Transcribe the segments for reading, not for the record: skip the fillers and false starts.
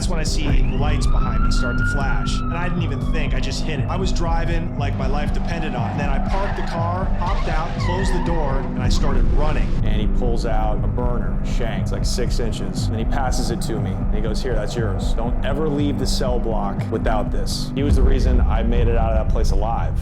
that's when I see the lights behind me start to flash. And I didn't even think, I just hit it. I was driving like my life depended on it. And then I parked the car, hopped out, closed the door, and I started running. And he pulls out a burner, shank, it's like 6 inches. And he passes it to me. And he goes, here, that's yours. Don't ever leave the cell block without this. He was the reason I made it out of that place alive.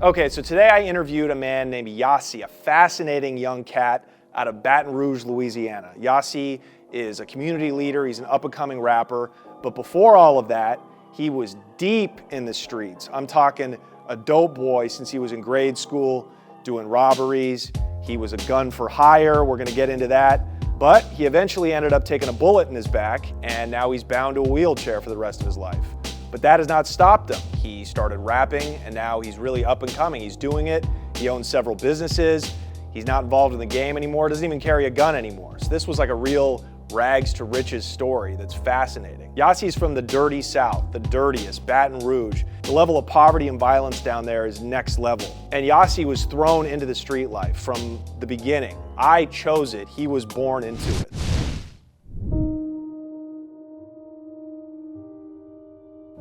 Okay, so today I interviewed a man named Yotsai, a fascinating young cat out of Baton Rouge, Louisiana. Yotsai is a community leader, he's an up-and-coming rapper, but before all of that, he was deep in the streets. I'm talking a dope boy since he was in grade school, doing robberies. He was a gun for hire, we're gonna get into that. But he eventually ended up taking a bullet in his back, and now he's bound to a wheelchair for the rest of his life. But that has not stopped him. He started rapping, and now he's really up and coming. He's doing it, he owns several businesses, he's not involved in the game anymore, doesn't even carry a gun anymore. So this was like a real rags to riches story that's fascinating. Yotsai's from the dirty South, the dirtiest, Baton Rouge. The level of poverty and violence down there is next level. And Yotsai was thrown into the street life from the beginning. I chose it, he was born into it.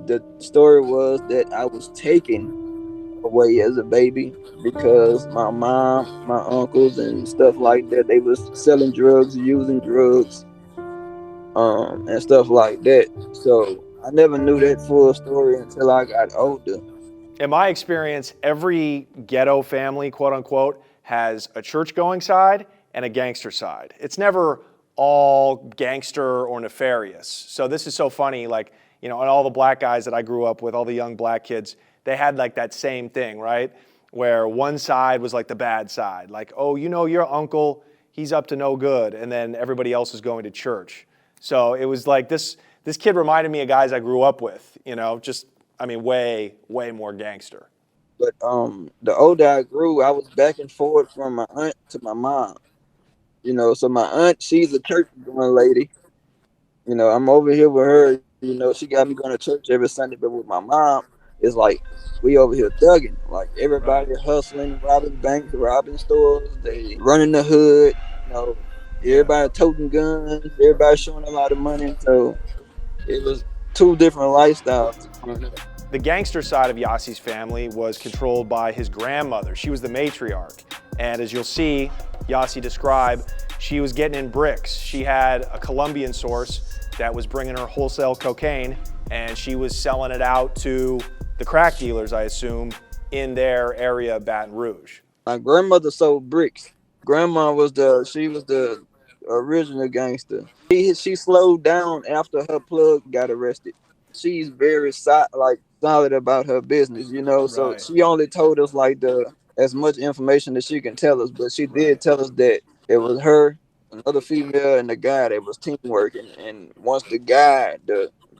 The story was that I was taken away as a baby because my mom, my uncles, and stuff like that, they was selling drugs, using drugs, and stuff like that. So I never knew that full story until I got older. In my experience, every ghetto family, quote unquote, has a church-going side and a gangster side. It's never all gangster or nefarious. So this is so funny, like, you know, and all the black guys that I grew up with, all the young black kids, they had like that same thing, right? Where one side was like the bad side. Like, oh, you know, your uncle, he's up to no good. And then everybody else is going to church. So it was like this kid reminded me of guys I grew up with, you know, just, I mean, way, way more gangster. But the older I grew, I was back and forth from my aunt to my mom. You know, so my aunt, she's a church-going lady. You know, I'm over here with her. You know, she got me going to church every Sunday, but with my mom, it's like we over here thugging. Like everybody hustling, robbing banks, robbing stores, they running the hood. You know, everybody toting guns, everybody showing a lot of money. So it was two different lifestyles. The gangster side of Yotsai's family was controlled by his grandmother. She was the matriarch. And as you'll see, Yotsai describe, she was getting in bricks. She had a Colombian source that was bringing her wholesale cocaine, and she was selling it out to the crack dealers, I assume, in their area of Baton Rouge. My grandmother sold bricks. Grandma was the original gangster. She slowed down after her plug got arrested. She's very solid about her business, you know. Right. So she only told us like as much information as she can tell us, but she did tell us that it was her, another female, and the guy that was teamwork. And once the guy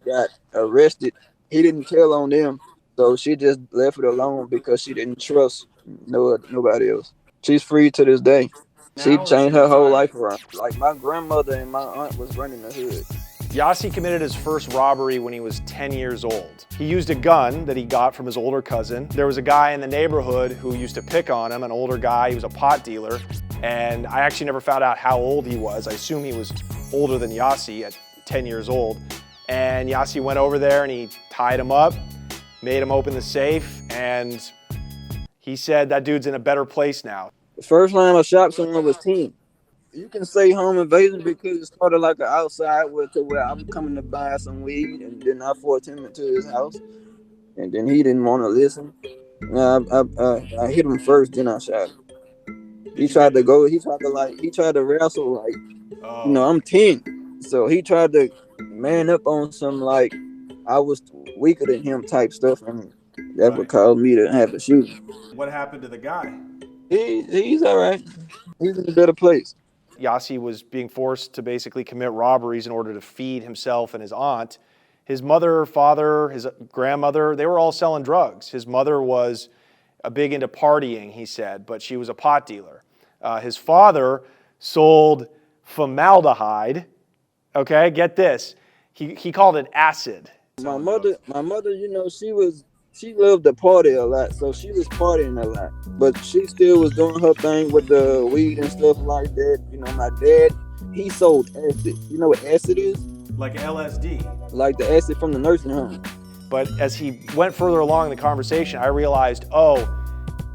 got arrested, he didn't tell on them. So she just left it alone because she didn't trust nobody else. She's free to this day. She changed her whole life around. Like my grandmother and my aunt was running the hood. Yotsai committed his first robbery when he was 10 years old. He used a gun that he got from his older cousin. There was a guy in the neighborhood who used to pick on him, an older guy. He was a pot dealer. And I actually never found out how old he was. I assume he was older than Yotsai at 10 years old. And Yotsai went over there and he tied him up, made him open the safe, and he said that dude's in a better place now. The first time I shot someone was 10. You can say home invasion because it started like an outside where I'm coming to buy some weed, and then I forced him into his house, and then he didn't want to listen. I hit him first, then I shot him. He tried to wrestle you know, I'm 10. So he tried to man up on some like I was weaker than him type stuff, and that would cause me to have to shoot him. What happened to the guy? He's all right. He's in a better place. Yotsai was being forced to basically commit robberies in order to feed himself and his aunt. His mother, father, his grandmother, they were all selling drugs. His mother was big into partying, he said, but she was a pot dealer. His father sold formaldehyde. Okay, get this. He called it acid. My mother, you know, she loved to party a lot, so she was partying a lot. But she still was doing her thing with the weed and stuff like that. You know, my dad, he sold acid. You know what acid is? Like LSD. like the acid from the nursing home. But as he went further along in the conversation, I realized, oh,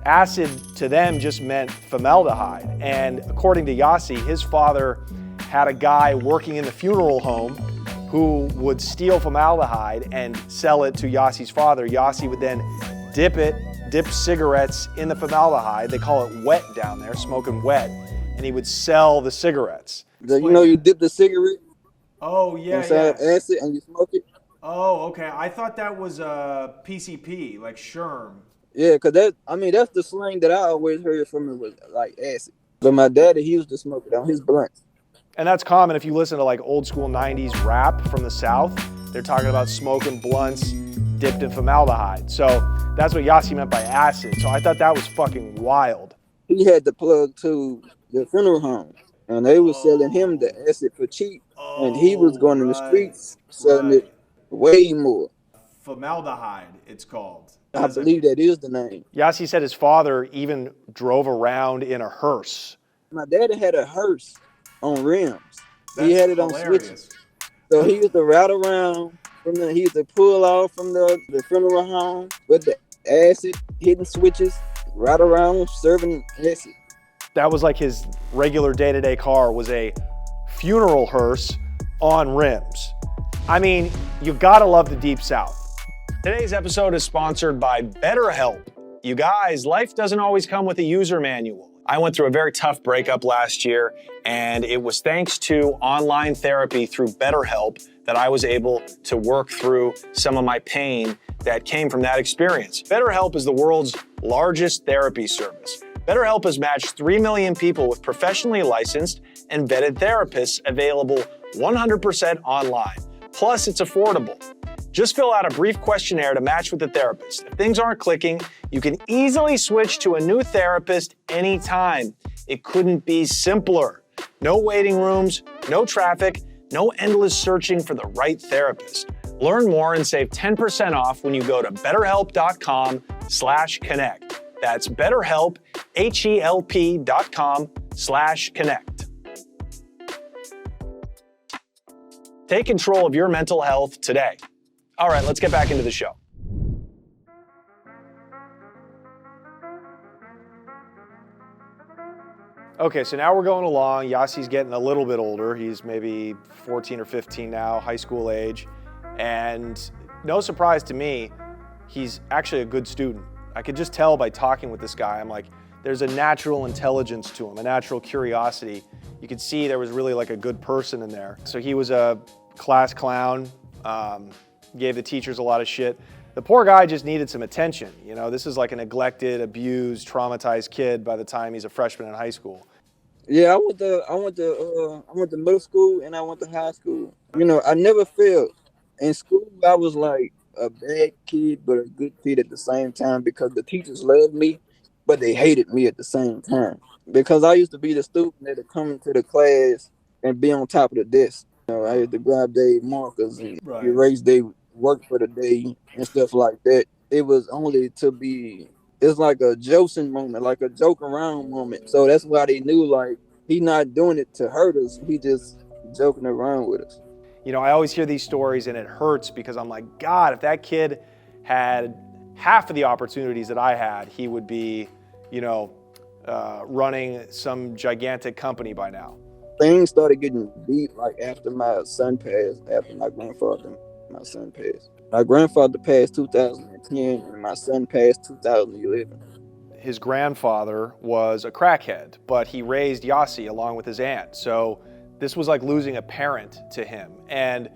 acid to them just meant formaldehyde. And according to Yotsai, his father had a guy working in the funeral home who would steal formaldehyde and sell it to Yotsai's father. Yotsai would then dip cigarettes in the formaldehyde. They call it wet down there, smoking wet. And he would sell the cigarettes. You dip the cigarette Oh, yeah, inside acid and you smoke it. Oh, okay. I thought that was PCP, like Sherm. Yeah, cause that's the slang that I always heard from it was like acid. But my daddy, he used to smoke it on his blunts. And that's common if you listen to like old school 90s rap from the South. They're talking about smoking blunts dipped in formaldehyde. So that's what Yotsai meant by acid. So I thought that was fucking wild. He had to plug to the funeral home, and they was selling him the acid for cheap, and he was going in the streets selling it way more. Formaldehyde, it's called. I believe that is the name. Yotsai said his father even drove around in a hearse. My daddy had a hearse on rims. He had it on switches. So he used to ride around he used to pull off from the funeral home with the acid, hitting switches, ride around serving acid. That was like his regular day-to-day car was a funeral hearse on rims. I mean, you've got to love the Deep South. Today's episode is sponsored by BetterHelp. You guys, life doesn't always come with a user manual. I went through a very tough breakup last year, and it was thanks to online therapy through BetterHelp that I was able to work through some of my pain that came from that experience. BetterHelp is the world's largest therapy service. BetterHelp has matched 3 million people with professionally licensed and vetted therapists available 100% online. Plus, it's affordable. Just fill out a brief questionnaire to match with the therapist. If things aren't clicking, you can easily switch to a new therapist anytime. It couldn't be simpler. No waiting rooms, no traffic, no endless searching for the right therapist. Learn more and save 10% off when you go to betterhelp.com/connect. That's BetterHelp, HELP.com/connect. Take control of your mental health today. All right, let's get back into the show. Okay, so now we're going along. Yotsai's getting a little bit older. He's maybe 14 or 15 now, high school age. And no surprise to me, he's actually a good student. I could just tell by talking with this guy. I'm like, there's a natural intelligence to him, a natural curiosity. You could see there was really like a good person in there. So he was a class clown, gave the teachers a lot of shit. The poor guy just needed some attention. You know, this is like a neglected, abused, traumatized kid by the time he's a freshman in high school. Yeah, I went to middle school and I went to high school. You know, I never failed. In school, I was like a bad kid, but a good kid at the same time because the teachers loved me, but they hated me at the same time. Because I used to be the student that would come into the class and be on top of the desk. You know, I used to grab their markers and erase their work for the day and stuff like that. It was only to be, it's like a joking moment, like a joke around moment. So that's why they knew, like, he not doing it to hurt us. He just joking around with us. You know, I always hear these stories and it hurts because I'm like, God, if that kid had half of the opportunities that I had, he would be, you know, running some gigantic company by now. Things started getting deep like after my son passed, after my son passed. My grandfather passed 2010 and my son passed 2011. His grandfather was a crackhead, but he raised Yotsai along with his aunt. So this was like losing a parent to him. And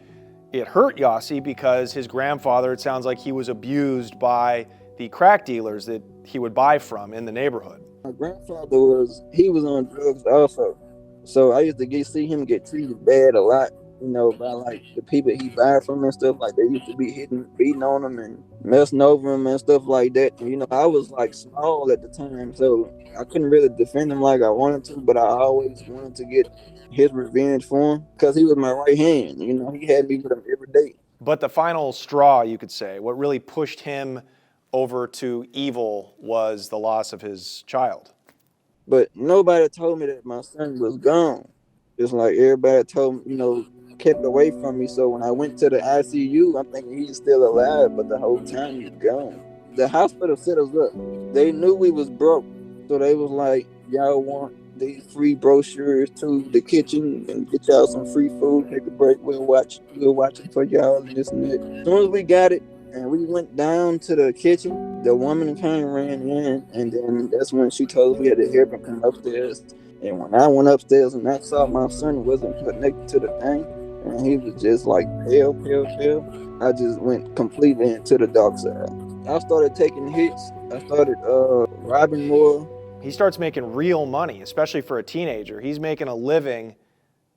it hurt Yotsai because his grandfather, it sounds like he was abused by the crack dealers that he would buy from in the neighborhood. My grandfather was on drugs also. So I used to see him get treated bad a lot, you know, by like the people he buy from and stuff. Like they used to be beating on him and messing over him and stuff like that. And, you know, I was like small at the time, so I couldn't really defend him like I wanted to, but I always wanted to get his revenge for him because he was my right hand. You know, he had me with him every day. But the final straw, you could say, what really pushed him over to evil was the loss of his child. But nobody told me that my son was gone. Just like everybody told me, you know, kept away from me. So when I went to the ICU, I'm thinking he's still alive, but the whole time he's gone. The hospital set us up. They knew we was broke, so they was like, y'all want these free brochures to the kitchen and get y'all some free food. Take a break. We'll watch it for y'all and this and that. As soon as we got it and we went down to the kitchen, the woman came ran in, and then that's when she told us we had to help him come upstairs. And when I went upstairs and I saw my son wasn't connected to the thing, and he was just like pale, pale, pale, I just went completely into the dark side. I started taking hits. I started robbing more. He starts making real money, especially for a teenager. He's making a living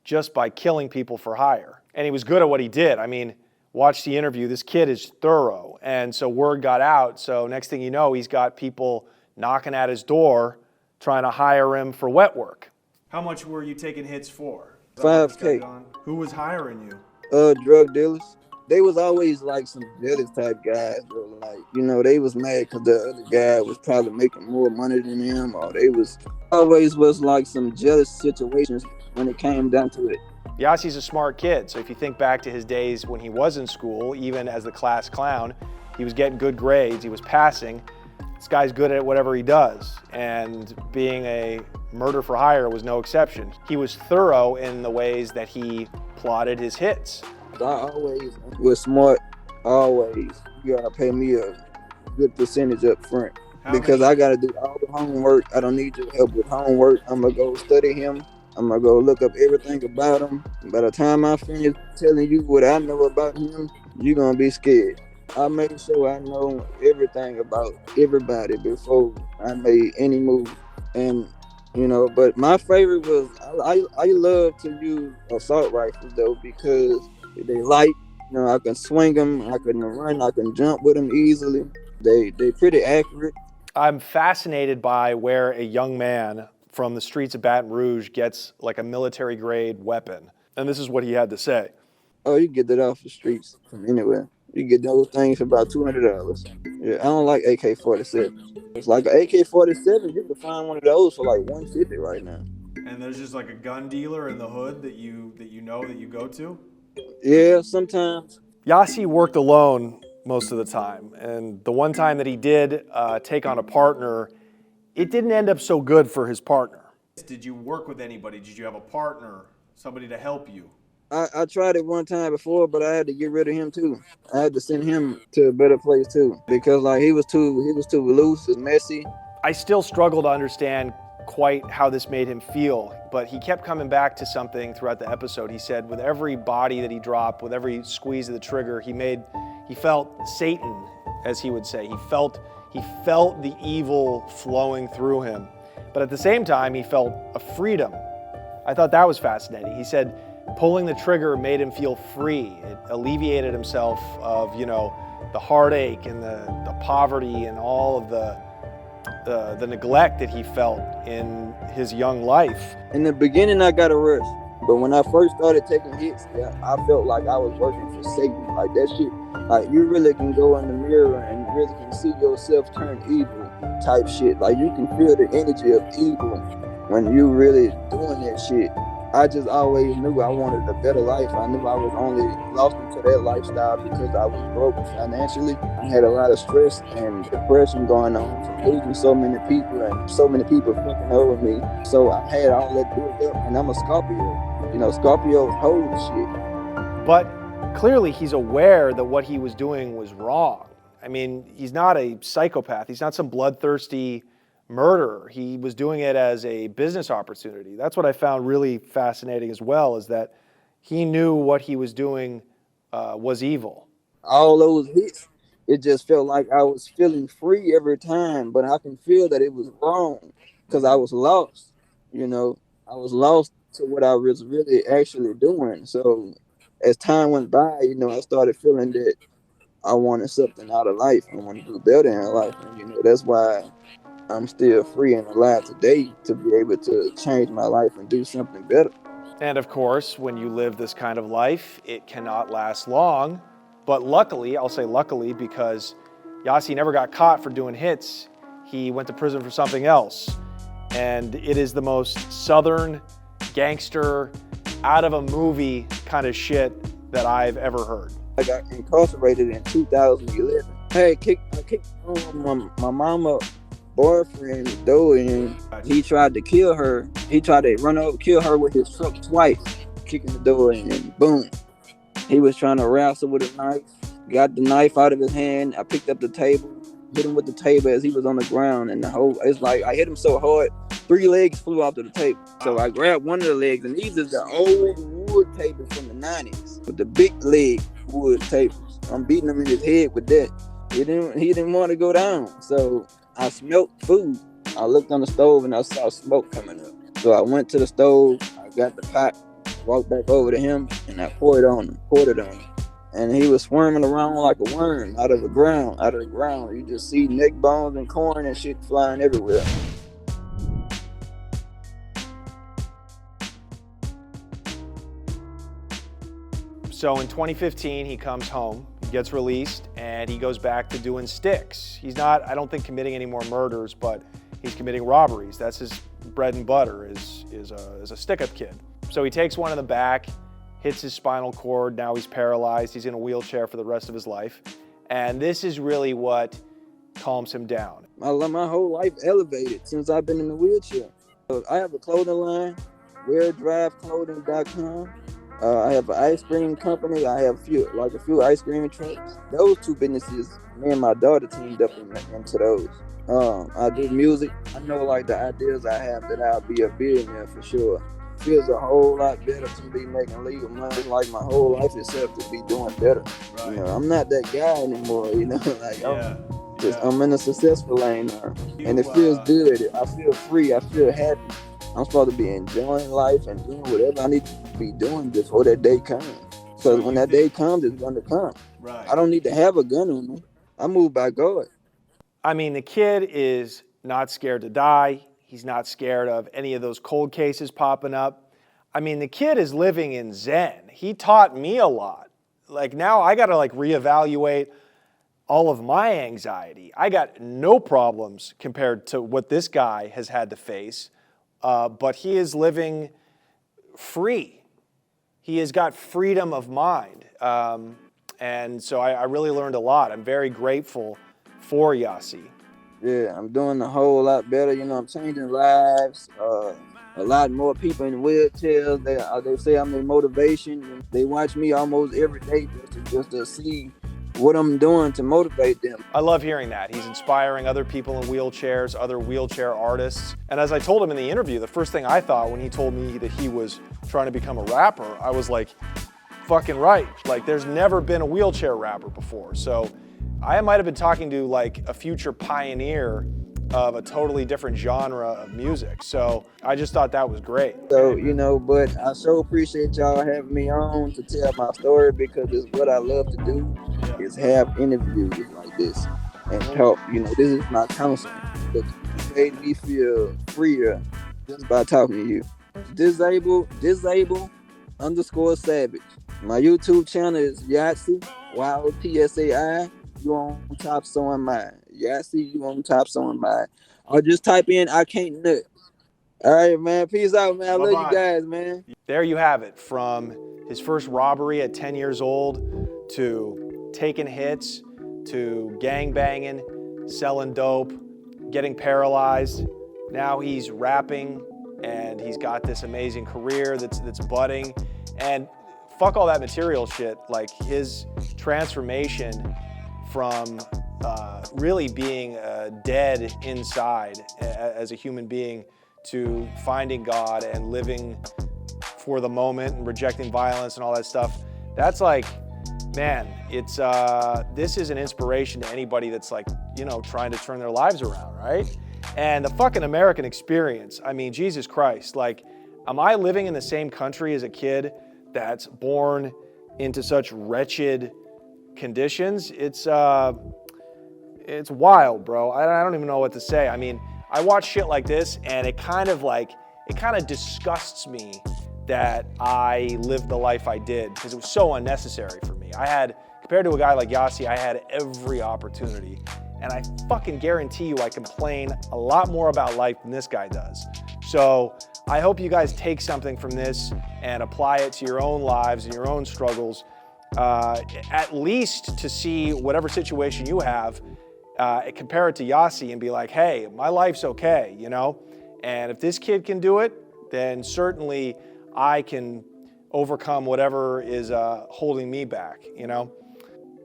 just by killing people for hire. And he was good at what he did. I mean, watch the interview. This kid is thorough. And so word got out. So next thing you know, he's got people knocking at his door trying to hire him for wet work. How much were you taking hits for? $5K. Who was hiring you? Drug dealers. They was always like some jealous type guys, though. Like, you know, they was mad because the other guy was probably making more money than them, or they was always was like some jealous situations when it came down to it. Yotsai's a smart kid, so if you think back to his days when he was in school, even as the class clown, he was getting good grades, he was passing. This guy's good at whatever he does, and being a murder for hire was no exception. He was thorough in the ways that he plotted his hits. I always was smart, always. You gotta pay me a good percentage up front. Because I gotta do all the homework. I don't need your help with homework. I'm gonna go study him. I'm gonna go look up everything about him. By the time I finish telling you what I know about him, you're gonna be scared. I made sure I know everything about everybody before I made any move. And you know, but my favorite was I love to use assault rifles though, because they light. You know, I can swing them, I can run, I can jump with them easily. They pretty accurate. I'm fascinated by where a young man from the streets of Baton Rouge gets like a military grade weapon. And this is what he had to say. Oh, you can get that off the streets from anywhere. You can get those things for about $200. Yeah, I don't like AK-47. It's like an AK-47, you can find one of those for like $150 right now. And there's just like a gun dealer in the hood that you go to? Yeah, sometimes. Yotsai worked alone most of the time. And the one time that he did take on a partner, it didn't end up so good for his partner. Did you work with anybody? Did you have a partner, somebody to help you? I tried it one time before, but I had to get rid of him too. I had to send him to a better place too, because like he was too loose and messy. I still struggle to understand quite how this made him feel, but he kept coming back to something throughout the episode. He said with every body that he dropped, with every squeeze of the trigger, he felt Satan, as he would say. He felt the evil flowing through him. But at the same time, he felt a freedom. I thought that was fascinating. He said pulling the trigger made him feel free. It alleviated himself of, the heartache and the poverty and all of the neglect that he felt in his young life. In the beginning, I got a rush. But when I first started taking hits, I felt like I was working for Satan. Like that shit, like you really can go in the mirror and you really can see yourself turn evil type shit. Like you can feel the energy of evil when you really doing that shit. I just always knew I wanted a better life. I knew I was only lost into that lifestyle because I was broke financially. I had a lot of stress and depression going on from losing so many people and so many people fucking over me. So I had all that built up, and I'm a Scorpio. Scorpios hold shit. But clearly he's aware that what he was doing was wrong. I mean, he's not a psychopath. He's not some bloodthirsty murderer. He was doing it as a business opportunity. That's what I found really fascinating as well, is that he knew what he was doing was evil. All those hits, it just felt like I was feeling free every time, but I can feel that it was wrong because I was lost. I was lost to what I was really actually doing. So as time went by, I started feeling that I wanted something out of life. I wanted to do better in life. And, that's why I'm still free and alive today to be able to change my life and do something better. And of course, when you live this kind of life, it cannot last long. But luckily, I'll say luckily, because Yotsai never got caught for doing hits. He went to prison for something else. And it is the most southern gangster out of a movie kind of shit that I've ever heard. I got incarcerated in 2011. I kicked my mama boyfriend's door in. He tried to kill her. He tried to kill her with his truck twice, kicking the door in, and boom. He was trying to wrestle with a knife. Got the knife out of his hand. I picked up the table, hit him with the table as he was on the ground, and it's like I hit him so hard, 3 legs flew off to the table. So I grabbed one of the legs, and these is the old wood tables from the 90s, with the big leg wood tables. I'm beating him in his head with that. He didn't want to go down. So I smelled food. I looked on the stove and I saw smoke coming up. So I went to the stove, I got the pot, walked back over to him, and I poured it on him. And he was squirming around like a worm out of the ground. You just see neck bones and corn and shit flying everywhere. So in 2015, he comes home, gets released, and he goes back to doing sticks. He's not, I don't think, committing any more murders, but he's committing robberies. That's his bread and butter, is a stick-up kid. So he takes one in the back, hits his spinal cord, now he's paralyzed, he's in a wheelchair for the rest of his life. And this is really what calms him down. My whole life elevated since I've been in the wheelchair. So I have a clothing line, weardriveclothing.com. I have an ice cream company. I have a few ice cream trucks. Those 2 businesses, me and my daughter teamed up into those. I do music. I know like the ideas I have that I'll be a billionaire for sure. Feels a whole lot better to be making legal money, like my whole life itself to be doing better. Right. You know, I'm not that guy anymore, like I'm in a successful lane now. And it feels good. I feel free, I feel happy. I'm supposed to be enjoying life and doing whatever I need to be doing before that day comes. So when that day comes, it's going to come. Right. I don't need to have a gun on me. I move by God. I mean, the kid is not scared to die. He's not scared of any of those cold cases popping up. I mean, the kid is living in Zen. He taught me a lot. Like now I got to reevaluate all of my anxiety. I got no problems compared to what this guy has had to face. But he is living free. He has got freedom of mind. And so I really learned a lot. I'm very grateful for Yotsai. Yeah, I'm doing a whole lot better. I'm changing lives. A lot more people in wheelchairs. They say I'm their motivation. They watch me almost every day just to see what I'm doing to motivate them. I love hearing that. He's inspiring other people in wheelchairs, other wheelchair artists. And as I told him in the interview, the first thing I thought when he told me that he was trying to become a rapper, I was like, fucking right. Like there's never been a wheelchair rapper before. So I might have been talking to a future pioneer of a totally different genre of music. So I just thought that was great. So, but I so appreciate y'all having me on to tell my story because it's what I love to do is have interviews like this and talk. This is my counseling. But you made me feel freer just by talking to you. Disable _savage. My YouTube channel is Yotsai, YOTSAI. You on top, so am I. Yotsai, you on top, so am I. Or just type in I can't nut. All right, man. Peace out, man. I love you guys, man. There you have it. From his first robbery at 10 years old to taking hits to gang banging, selling dope, getting paralyzed. Now he's rapping and he's got this amazing career that's budding. And fuck all that material shit. Like his transformation from really being dead inside as a human being to finding God and living for the moment and rejecting violence and all that stuff. That's man, it's this is an inspiration to anybody that's trying to turn their lives around, right? And the fucking American experience, I mean, Jesus Christ, am I living in the same country as a kid that's born into such wretched conditions? It's wild, bro. I don't even know what to say. I mean, I watch shit like this and it kind of disgusts me that I lived the life I did because it was so unnecessary for me. Compared to a guy like Yotsai, I had every opportunity. And I fucking guarantee you I complain a lot more about life than this guy does. So I hope you guys take something from this and apply it to your own lives and your own struggles, at least to see whatever situation you have, compare it to Yossi and be like, hey, my life's okay, you know? And if this kid can do it, then certainly I can overcome whatever is holding me back, you know?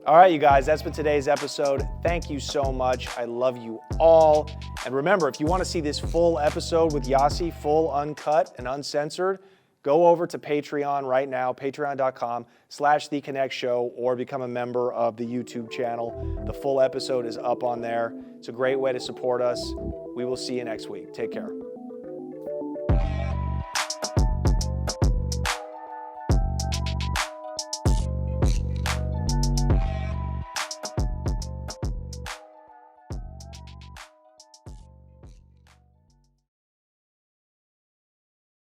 All right, you guys, that's been today's episode. Thank you so much. I love you all. And remember, if you want to see this full episode with Yossi, full uncut and uncensored, go over to Patreon right now, patreon.com/TheConnectShow, or become a member of the YouTube channel. The full episode is up on there. It's a great way to support us. We will see you next week. Take care.